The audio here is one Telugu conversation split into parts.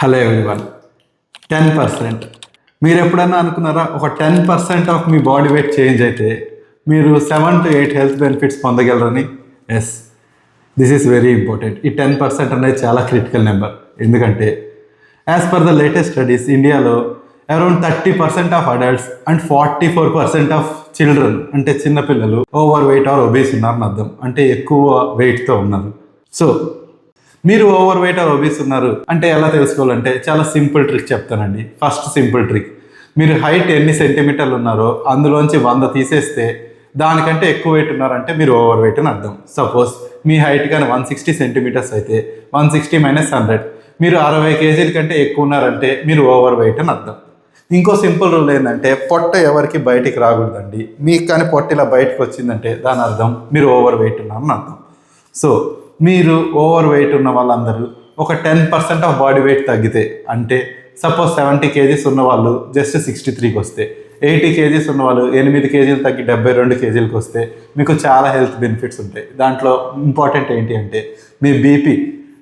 Hello everyone. 10%. మీరు ఎప్పుడైనా అనుకున్నారా, ఒక 10% ఆఫ్ మీ బాడీ వెయిట్ చేంజ్ అయితే మీరు 7 to 8 హెల్త్ బెనిఫిట్స్ పొందగలరని? Yes, this is very important. ఈ 10% అనేది చాలా క్రిటికల్ నెంబర్. ఎందుకంటే as per the latest studies, ఇండియాలో around 30% of adults and 44% of children, అంటే చిన్నపిల్లలు, ఓవర్ వెయిట్ ఆర్ ఒబీస్ ఉన్నారని అర్థం. అంటే ఎక్కువ వెయిట్తో ఉన్నారు. సో మీరు ఓవర్ వెయిట్ ఆర్ ఒబీస్ ఉన్నారు అంటే ఎలా తెలుసుకోవాలంటే చాలా సింపుల్ ట్రిక్ చెప్తానండి. ఫస్ట్ సింపుల్ ట్రిక్, మీరు హైట్ ఎన్ని సెంటీమీటర్లు ఉన్నారో అందులోంచి 100 తీసేస్తే దానికంటే ఎక్కువ వెయిట్ ఉన్నారంటే మీరు ఓవర్ వెయిట్ అని అర్థం. సపోజ్ మీ హైట్ కానీ 160 సెంటీమీటర్స్ అయితే 160 - 100, మీరు 60 కేజీల కంటే ఎక్కువ ఉన్నారంటే మీరు ఓవర్ వెయిట్ అని అర్థం. ఇంకో సింపుల్ రూల్ ఏంటంటే, పొట్ట ఎవరికి బయటికి రాకూడదండి. మీకు కానీ పొట్ట ఇలా బయటకు వచ్చిందంటే దాని అర్థం మీరు ఓవర్ వెయిట్ ఉన్నారని అర్థం. సో మీరు ఓవర్ వెయిట్ ఉన్న వాళ్ళందరూ ఒక 10% ఆఫ్ బాడీ వెయిట్ తగ్గితే, అంటే సపోజ్ 70 కేజీస్ ఉన్న వాళ్ళు జస్ట్ 63కి వస్తే, 80 కేజీస్ ఉన్న వాళ్ళు 8 కేజీలు తగ్గి 72 కేజీలకు వస్తే మీకు చాలా హెల్త్ బెనిఫిట్స్ ఉంటాయి. దాంట్లో ఇంపార్టెంట్ ఏంటి అంటే, మీ బీపీ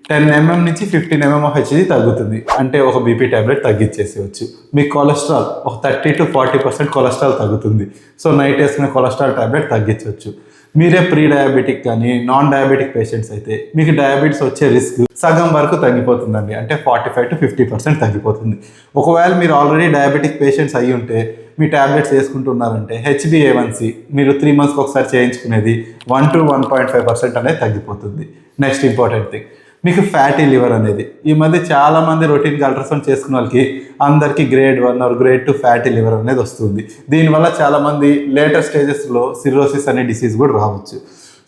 10 mm నుంచి 15 mm ఆఫ్ హెచ్జీ తగ్గుతుంది. అంటే ఒక బీపీ ట్యాబ్లెట్ తగ్గించేసేయచ్చు. మీ కొలెస్ట్రాల్ ఒక 30 to 40% కొలెస్ట్రాల్ తగ్గుతుంది. సో నైట్ వేసుకునే కొలెస్ట్రాల్ ట్యాబ్లెట్ తగ్గించవచ్చు. మీరే ప్రీ డయాబెటిక్ కానీ నాన్ డయాబెటిక్ పేషెంట్స్ అయితే మీకు డయాబెటీస్ వచ్చే రిస్క్ సగం వరకు తగ్గిపోతుందండి. అంటే 45 to 50% తగ్గిపోతుంది. ఒకవేళ మీరు ఆల్రెడీ డయాబెటిక్ పేషెంట్స్ అయ్యి ఉంటే మీ ట్యాబ్లెట్స్ వేసుకుంటున్నారంటే HbA1c మీరు 3 monthsకి ఒకసారి చేయించుకునేది 1 to 1.5% అనేది తగ్గిపోతుంది. నెక్స్ట్ ఇంపార్టెంట్ థింగ్, మీకు ఫ్యాటీ లివర్ అనేది ఈ మధ్య చాలామంది రొటీన్గా అల్ట్రాసౌండ్ చేసుకున్న వాళ్ళకి అందరికీ grade 1 or grade 2 fatty liver అనేది వస్తుంది. దీనివల్ల చాలామంది లేటర్ స్టేజెస్లో సిరోసిస్ అనే డిసీజ్ కూడా రావచ్చు.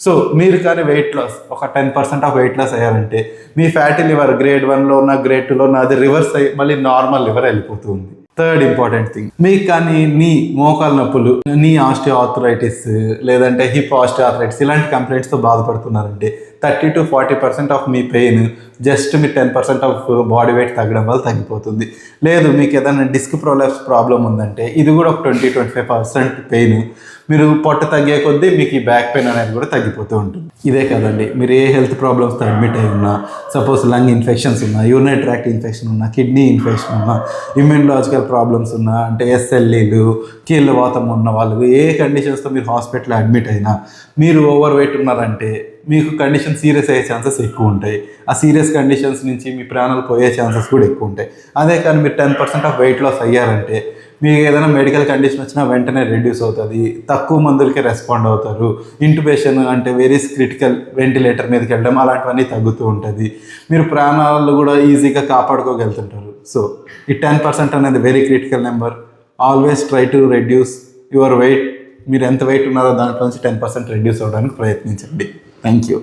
సో మీరు కానీ వెయిట్ లాస్ ఒక 10% ఆఫ్ వెయిట్ లాస్ అయ్యారంటే మీ ఫ్యాటీ లివర్ grade 1లో ఉన్న grade 2లో ఉన్న అది రివర్స్ అయ్యి మళ్ళీ నార్మల్ లివర్ వెళ్ళిపోతుంది. థర్డ్ ఇంపార్టెంట్ థింగ్, మీకు కానీ నీ మోకాలు నొప్పులు, నీ ఆస్టియోఆర్థరైటిస్ లేదంటే హిప్ ఆస్టియోఆర్థరైటిస్ ఇలాంటి కంప్లైంట్స్తో బాధపడుతున్నారంటే 30 to 40% of me pain just me 10% of body weight తగ్గడం వల్ల తగ్గిపోతుంది. లేదు మీకు ఏదైనా డిస్క్ ప్రొలాప్స్ ప్రాబ్లం ఉందంటే ఇది కూడా ఒక 20-25% పెయిన్. మీరు పొట్ట తగ్గే కొద్దీ మీకు ఈ బ్యాక్ పెయిన్ అనేది కూడా తగ్గిపోతూ ఉంటుంది. ఇదే కదండి, మీరు ఏ హెల్త్ ప్రాబ్లమ్స్తో అడ్మిట్ అయి ఉన్నా, సపోజ్ లంగ్ ఇన్ఫెక్షన్స్ ఉన్నా, యూరినరీ ట్రాక్ట్ ఇన్ఫెక్షన్ ఉన్నా, కిడ్నీ ఇన్ఫెక్షన్ ఉన్నా, ఇమ్యూనలాజికల్ ప్రాబ్లమ్స్ ఉన్నా, అంటే SLEలు, కీళ్ళ వాతం ఉన్న వాళ్ళు, ఏ కండిషన్స్తో మీరు హాస్పిటల్లో అడ్మిట్ అయినా మీరు ఓవర్ వెయిట్ ఉన్నారంటే మీకు కండిషన్ సీరియస్ అయ్యే ఛాన్సెస్ ఎక్కువ ఉంటాయి. ఆ సీరియస్ కండిషన్స్ నుంచి మీ ప్రాణాలు పోయే ఛాన్సెస్ కూడా ఎక్కువ ఉంటాయి. అదే కానీ మీరు 10% ఆఫ్ వెయిట్ లాస్ అయ్యారంటే మీకు ఏదైనా మెడికల్ కండిషన్ వచ్చినా వెంటనే రెడ్యూస్ అవుతుంది. తక్కువ మందులకే రెస్పాండ్ అవుతారు. ఇంట్యుబేషన్ అంటే వెరీ క్రిటికల్ వెంటిలేటర్ మీదకి వెళ్ళడం అలాంటివన్నీ తగ్గుతూ ఉంటుంది. మీరు ప్రాణాలు కూడా ఈజీగా కాపాడుకోగలుగుతుంటారు. సో ఈ 10% అనేది very critical number. Always try to reduce your weight. మీరు ఎంత వెయిట్ ఉన్నారో దాంట్లో నుంచి 10% రెడ్యూస్ అవ్వడానికి ప్రయత్నించండి. Thank you.